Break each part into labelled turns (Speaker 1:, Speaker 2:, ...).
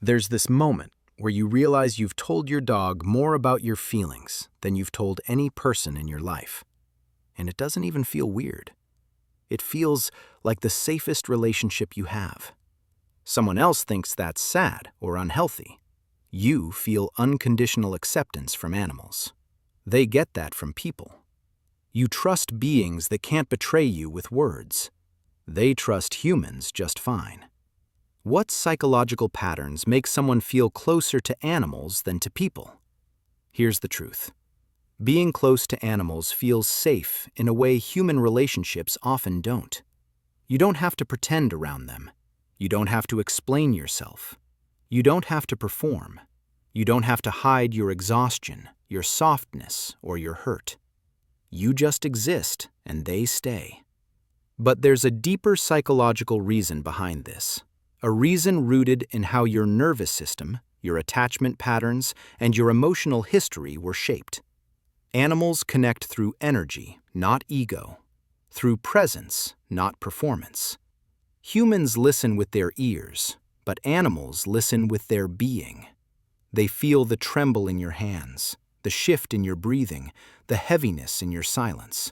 Speaker 1: There's this moment where you realize you've told your dog more about your feelings than you've told any person in your life. And it doesn't even feel weird. It feels like the safest relationship you have. Someone else thinks that's sad or unhealthy. You feel unconditional acceptance from animals. They get that from people. You trust beings that can't betray you with words. They trust humans just fine. What psychological patterns make someone feel closer to animals than to people? Here's the truth. Being close to animals feels safe in a way human relationships often don't. You don't have to pretend around them. You don't have to explain yourself. You don't have to perform. You don't have to hide your exhaustion, your softness, or your hurt. You just exist, and they stay. But there's a deeper psychological reason behind this. A reason rooted in how your nervous system, your attachment patterns, and your emotional history were shaped. Animals connect through energy, not ego. Through presence, not performance. Humans listen with their ears, but animals listen with their being. They feel the tremble in your hands, the shift in your breathing, the heaviness in your silence.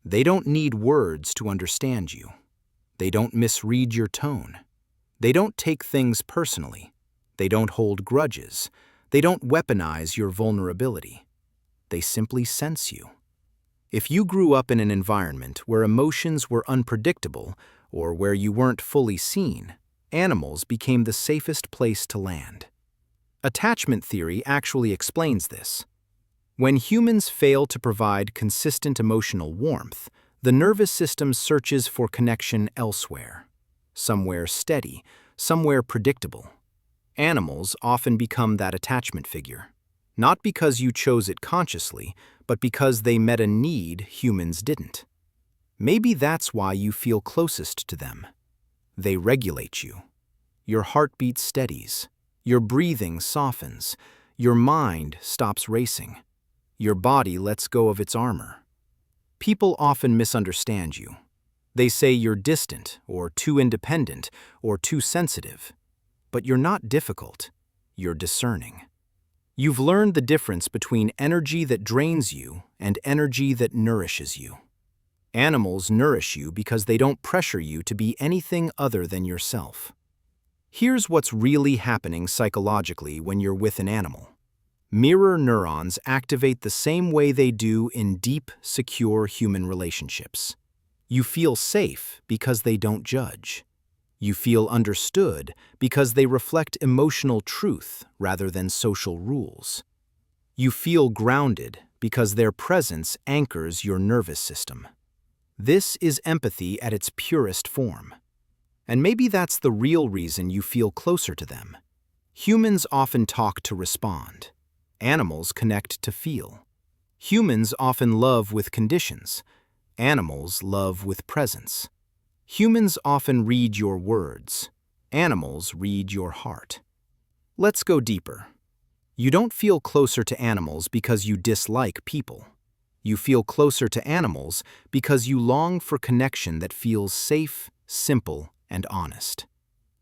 Speaker 1: They don't need words to understand you. They don't misread your tone. They don't take things personally. They don't hold grudges. They don't weaponize your vulnerability. They simply sense you. If you grew up in an environment where emotions were unpredictable or where you weren't fully seen, animals became the safest place to land. Attachment theory actually explains this. When humans fail to provide consistent emotional warmth, the nervous system searches for connection elsewhere. Somewhere steady, somewhere predictable. Animals often become that attachment figure, not because you chose it consciously, but because they met a need humans didn't. Maybe that's why you feel closest to them. They regulate you. Your heartbeat steadies. Your breathing softens. Your mind stops racing. Your body lets go of its armor. People often misunderstand you. They say you're distant, or too independent, or too sensitive. But you're not difficult. You're discerning. You've learned the difference between energy that drains you and energy that nourishes you. Animals nourish you because they don't pressure you to be anything other than yourself. Here's what's really happening psychologically when you're with an animal. Mirror neurons activate the same way they do in deep, secure human relationships. You feel safe because they don't judge. You feel understood because they reflect emotional truth rather than social rules. You feel grounded because their presence anchors your nervous system. This is empathy at its purest form. And maybe that's the real reason you feel closer to them. Humans often talk to respond. Animals connect to feel. Humans often love with conditions. Animals love with presence. Humans often read your words. Animals read your heart. Let's go deeper. You don't feel closer to animals because you dislike people. You feel closer to animals because you long for connection that feels safe, simple, and honest.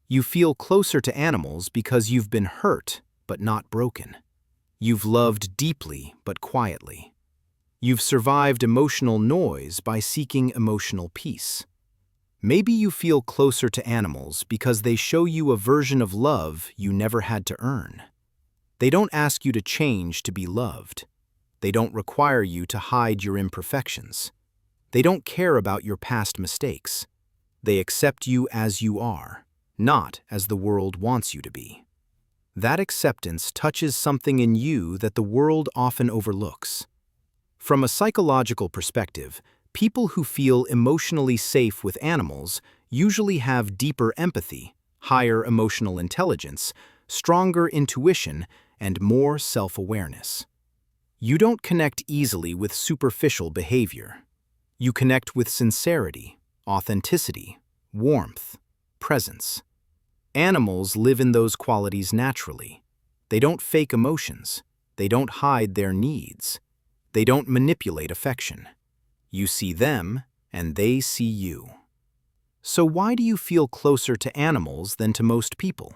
Speaker 1: You feel closer to animals because you've been hurt, but not broken. You've loved deeply, but quietly. You've survived emotional noise by seeking emotional peace. Maybe you feel closer to animals because they show you a version of love you never had to earn. They don't ask you to change to be loved. They don't require you to hide your imperfections. They don't care about your past mistakes. They accept you as you are, not as the world wants you to be. That acceptance touches something in you that the world often overlooks. From a psychological perspective, people who feel emotionally safe with animals usually have deeper empathy, higher emotional intelligence, stronger intuition, and more self-awareness. You don't connect easily with superficial behavior. You connect with sincerity, authenticity, warmth, presence. Animals live in those qualities naturally. They don't fake emotions. They don't hide their needs. They don't manipulate affection. You see them, and they see you. So why do you feel closer to animals than to most people?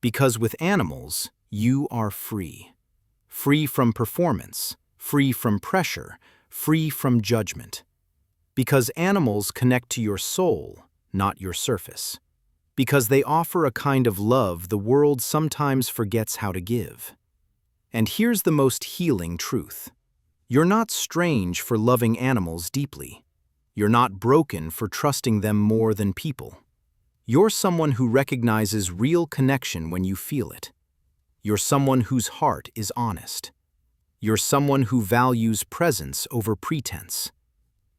Speaker 1: Because with animals, you are free. Free from performance, free from pressure, free from judgment. Because animals connect to your soul, not your surface. Because they offer a kind of love the world sometimes forgets how to give. And here's the most healing truth. You're not strange for loving animals deeply. You're not broken for trusting them more than people. You're someone who recognizes real connection when you feel it. You're someone whose heart is honest. You're someone who values presence over pretense.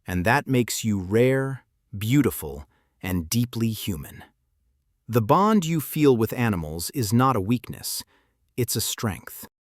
Speaker 1: And that makes you rare, beautiful, and deeply human. The bond you feel with animals is not a weakness, it's a strength.